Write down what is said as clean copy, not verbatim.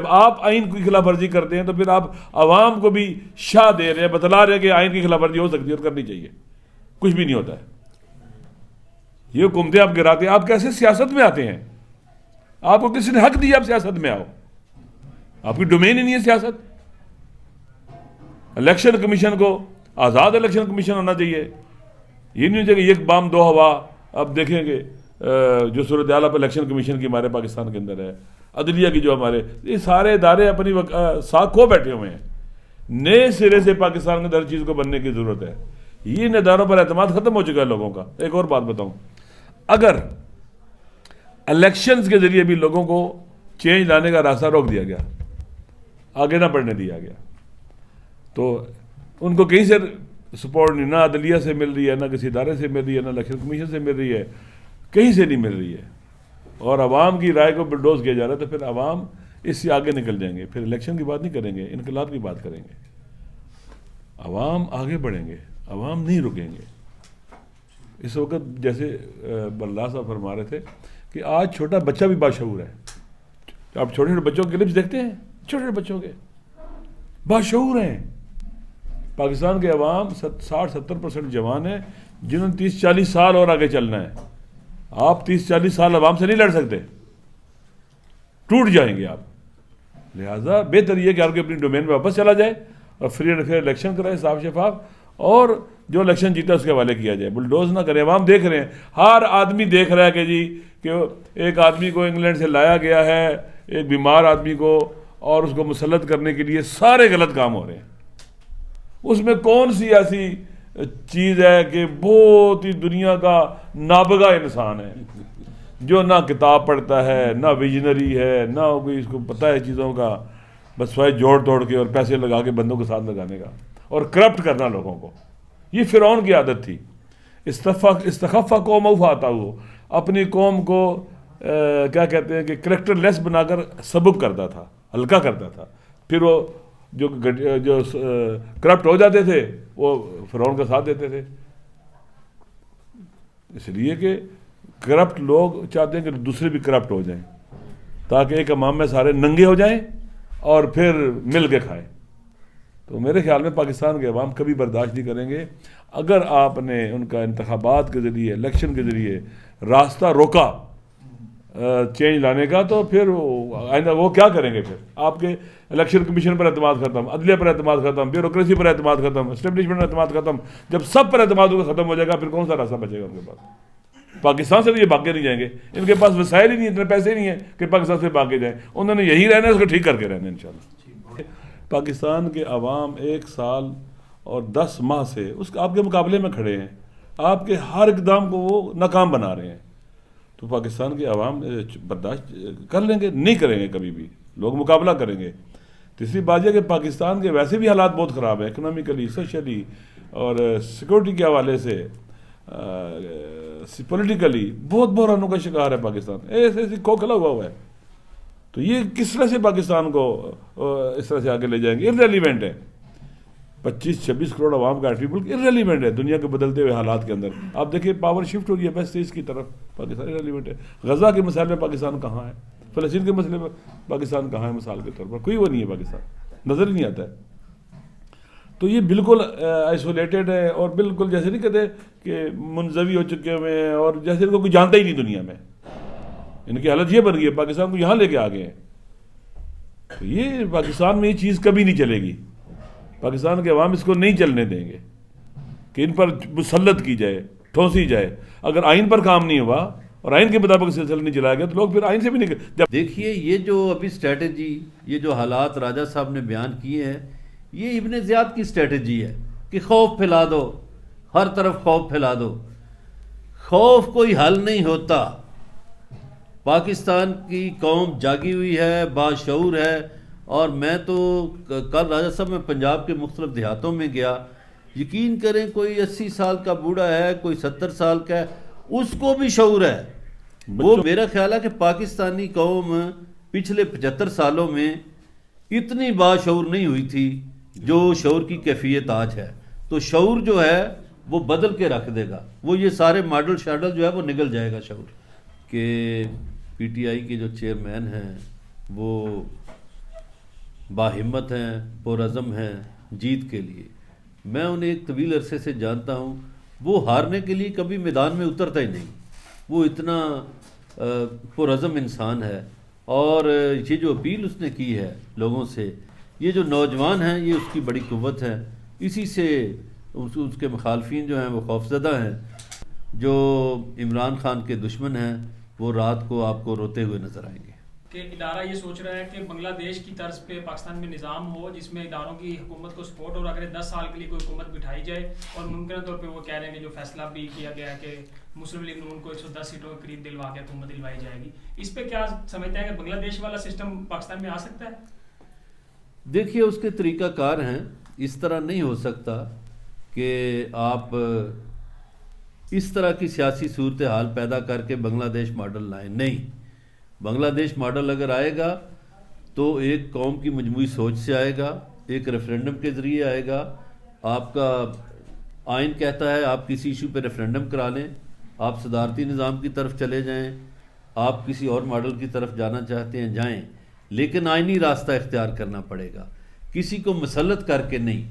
جب آپ آئین کی خلاف ورزی کرتے ہیں تو پھر آپ عوام کو بھی شاہ دے رہے ہیں، بتلا رہے ہیں کہ آئین کی خلاف ورزی ہو سکتی ہے اور کرنی چاہیے. کچھ بھی نہیں ہوتا ہے. یہ حکومتیں آپ گراتے ہیں. آپ کیسے سیاست میں آتے ہیں؟ آپ کو کسی نے حق دیا آپ سیاست میں آؤ؟ آپ کی ڈومین ہی نہیں ہے سیاست. الیکشن کمیشن کو آزاد الیکشن کمیشن ہونا چاہیے. یہ نہیں ہوتا کہ ایک بام دو ہوا. اب دیکھیں گے جو صورتحال اب الیکشن کمیشن کی ہمارے پاکستان کے اندر ہے، عدلیہ کی جو ہمارے، یہ سارے ادارے اپنی ساتھ کھو بیٹھے ہوئے ہیں. نئے سرے سے پاکستان کے اندر ہر چیز کو بننے کی ضرورت ہے. یہ ان اداروں پر اعتماد ختم ہو چکا ہے لوگوں کا. ایک اور بات بتاؤں، اگر الیکشنز کے ذریعے بھی لوگوں کو چینج لانے کا راستہ روک دیا گیا، آگے نہ بڑھنے دیا گیا، تو ان کو کہیں سے سپورٹ نہیں، نہ عدلیہ سے مل رہی ہے، نہ کسی ادارے سے مل رہی ہے، نہ الیکشن کمیشن سے مل رہی ہے، کہیں سے نہیں مل رہی ہے. اور عوام کی رائے کو بلڈوز کیا جا رہا ہے. تو پھر عوام اس سے آگے نکل جائیں گے. پھر الیکشن کی بات نہیں کریں گے، انقلاب کی بات کریں گے. عوام آگے بڑھیں گے، عوام نہیں رکیں گے. اس وقت جیسے بلدار صاحب فرما رہے تھے کہ آج چھوٹا بچہ بھی باشعور ہے. آپ چھوٹے چھوٹے بچوں کے کلپس دیکھتے ہیں، چھوٹے چھوٹے بچوں کے باشعور ہیں. پاکستان کے عوام 60-70% جوان ہیں جنہوں نے 30-40 سال اور آگے چلنا ہے. آپ 30-40 سال عوام سے نہیں لڑ سکتے، ٹوٹ جائیں گے آپ. لہٰذا بہتر یہ کہ آپ کے اپنی ڈومین میں واپس چلا جائے اور فری اینڈ فیئر الیکشن کرائے، صاف شفاف، اور جو الیکشن جیتا اس کے حوالے کیا جائے. بلڈوز نہ کریں. عوام دیکھ رہے ہیں، ہر آدمی دیکھ رہا ہے کہ جی کہ ایک آدمی کو انگلینڈ سے لایا گیا ہے، ایک بیمار آدمی کو، اور اس کو مسلط کرنے کے لیے سارے غلط کام ہو رہے ہیں. اس میں کون سی ایسی چیز ہے کہ بہت ہی دنیا کا نابغہ انسان ہے جو نہ کتاب پڑھتا ہے، نہ ویژنری ہے، نہ کوئی اس کو پتہ ہے چیزوں کا، بس سوائے جوڑ توڑ کے اور پیسے لگا کے بندوں کے ساتھ لگانے کا اور کرپٹ کرنا لوگوں کو. یہ فرعون کی عادت تھی. استخفا قوم فاتا ہو، اپنی قوم کو کیا کہتے ہیں کہ کریکٹر لیس بنا کر سبک کرتا تھا، ہلکا کرتا تھا. پھر وہ جو کرپٹ ہو جاتے تھے وہ فرعون کا ساتھ دیتے تھے. اس لیے کہ کرپٹ لوگ چاہتے ہیں کہ دوسرے بھی کرپٹ ہو جائیں تاکہ ایک امام میں سارے ننگے ہو جائیں اور پھر مل کے کھائیں. تو میرے خیال میں پاکستان کے عوام کبھی برداشت نہیں کریں گے. اگر آپ نے ان کا انتخابات کے ذریعے، الیکشن کے ذریعے راستہ روکا چینج لانے کا، تو پھر آئندہ وہ کیا کریں گے؟ پھر آپ کے الیکشن کمیشن پر اعتماد ختم، عدلیہ پر اعتماد ختم، بیوروکریسی پر اعتماد ختم، اسٹیبلشمنٹ پر اعتماد ختم. جب سب پر اعتماد ختم ہو جائے گا پھر کون سا راستہ بچے گا ان کے پاس؟ پاکستان سے تو یہ بھاگے نہیں جائیں گے. ان کے پاس وسائل ہی نہیں، اتنے پیسے نہیں ہیں کہ پاکستان سے بھاگے جائیں. انہوں نے یہی رہنا ہے، اس کو ٹھیک کر کے رہنا ہے انشاءاللہ. پاکستان کے عوام 1 سال اور 10 ماہ سے آپ کے مقابلے میں کھڑے ہیں. آپ کے ہر اقدام کو وہ ناکام بنا رہے ہیں. تو پاکستان کے عوام برداشت کر لیں گے؟ نہیں کریں گے کبھی بھی. لوگ مقابلہ کریں گے. تیسری بات یہ کہ پاکستان کے ویسے بھی حالات بہت خراب ہیں، اکنامکلی، سوشلی اور سیکورٹی کے حوالے سے، پولیٹیکلی بہت بحرانوں کا شکار ہے پاکستان. ایسے کھوکھلا ہوا ہے. تو یہ کس طرح سے پاکستان کو اس طرح سے آگے لے جائیں گے؟ ارریلیونٹ ہے. 25-26 کروڑ عوام کا ایٹریبیوٹ ارریلیونٹ ہے دنیا کے بدلتے ہوئے حالات کے اندر. آپ دیکھیں پاور شفٹ ہو رہی ہے ویسٹ ایسٹ کی طرف، پاکستان ارریلیونٹ ہے. غزہ کے مسائل میں پاکستان کہاں ہے؟ فلسطین کے مسئلے میں پاکستان کہاں ہے؟ مثال کے طور پر کوئی وہ نہیں ہے. پاکستان نظر ہی نہیں آتا ہے. تو یہ بالکل آئسولیٹڈ ہے اور بالکل جیسے نہیں کہتے کہ منزوی ہو چکے ہوئے ہیں، اور جیسے ان کو کوئی جانتا ہی نہیں دنیا میں. ان کی حالت یہ بن گئی ہے، پاکستان کو یہاں لے کے آ گئے ہیں. تو یہ پاکستان میں یہ چیز کبھی نہیں چلے گی. پاکستان کے عوام اس کو نہیں چلنے دیں گے کہ ان پر مسلط کی جائے، ٹھونسی جائے. اگر آئین پر کام نہیں ہوا اور آئین کے مطابق سلسلہ نہیں چلایا گیا تو لوگ پھر آئین سے بھی نہیں. دیکھیے یہ جو ابھی اسٹریٹجی، یہ جو حالات راجہ صاحب نے بیان کیے ہیں، یہ ابن زیاد کی اسٹریٹجی ہے کہ خوف پھیلا دو، ہر طرف خوف پھیلا دو. خوف کوئی حل نہیں ہوتا. پاکستان کی قوم جاگی ہوئی ہے، باشعور ہے. اور میں تو کل راجہ صاحب میں پنجاب کے مختلف دیہاتوں میں گیا. یقین کریں کوئی 80 سال کا بوڑھا ہے، کوئی 70 سال کا ہے، اس کو بھی شعور ہے. وہ میرا خیال ہے کہ پاکستانی قوم پچھلے 75 سالوں میں اتنی باشعور نہیں ہوئی تھی جو شعور کی کیفیت آج ہے. تو شعور جو ہے وہ بدل کے رکھ دے گا. وہ یہ سارے ماڈل شاڈل جو ہے وہ نگل جائے گا شعور. کہ پی ٹی آئی کے جو چیئرمین ہیں وہ باہمت ہیں، پرعزم ہیں جیت کے لیے. میں انہیں ایک طویل عرصے سے جانتا ہوں. وہ ہارنے کے لیے کبھی میدان میں اترتا ہی نہیں. وہ اتنا پرعزم انسان ہے. اور یہ جو اپیل اس نے کی ہے لوگوں سے، یہ جو نوجوان ہیں یہ اس کی بڑی قوت ہے. اسی سے اس کے مخالفین جو ہیں وہ خوفزدہ ہیں. جو عمران خان کے دشمن ہیں وہ رات کو آپ کو روتے ہوئے نظر آئیں گے. کہ ادارہ یہ سوچ رہا ہے کہ بنگلہ دیش کی طرز پہ پاکستان میں نظام ہو جس میں اداروں کی حکومت کو سپورٹ اور اگر 10 سال کے لیے کوئی حکومت بٹھائی جائے، اور ممکنہ طور پہ وہ کہہ رہے ہیں کہ جو فیصلہ بھی کیا گیا ہے کہ مسلم لیگ نون کو 110 سیٹوں کے قریب دلوا کے حکومت دلوائی جائے گی، اس پہ کیا سمجھتے ہیں کہ بنگلہ دیش والا سسٹم پاکستان میں آ سکتا ہے؟ دیکھیے اس کے طریقہ کار ہیں. اس طرح نہیں ہو سکتا کہ آپ اس طرح کی سیاسی صورتحال پیدا کر کے بنگلہ دیش ماڈل لائیں. نہیں، بنگلہ دیش ماڈل اگر آئے گا تو ایک قوم کی مجموعی سوچ سے آئے گا، ایک ریفرینڈم کے ذریعے آئے گا. آپ کا آئین کہتا ہے آپ کسی ایشو پہ ریفرینڈم کرا لیں، آپ صدارتی نظام کی طرف چلے جائیں، آپ کسی اور ماڈل کی طرف جانا چاہتے ہیں جائیں، لیکن آئینی راستہ اختیار کرنا پڑے گا. کسی کو مسلط کر کے نہیں.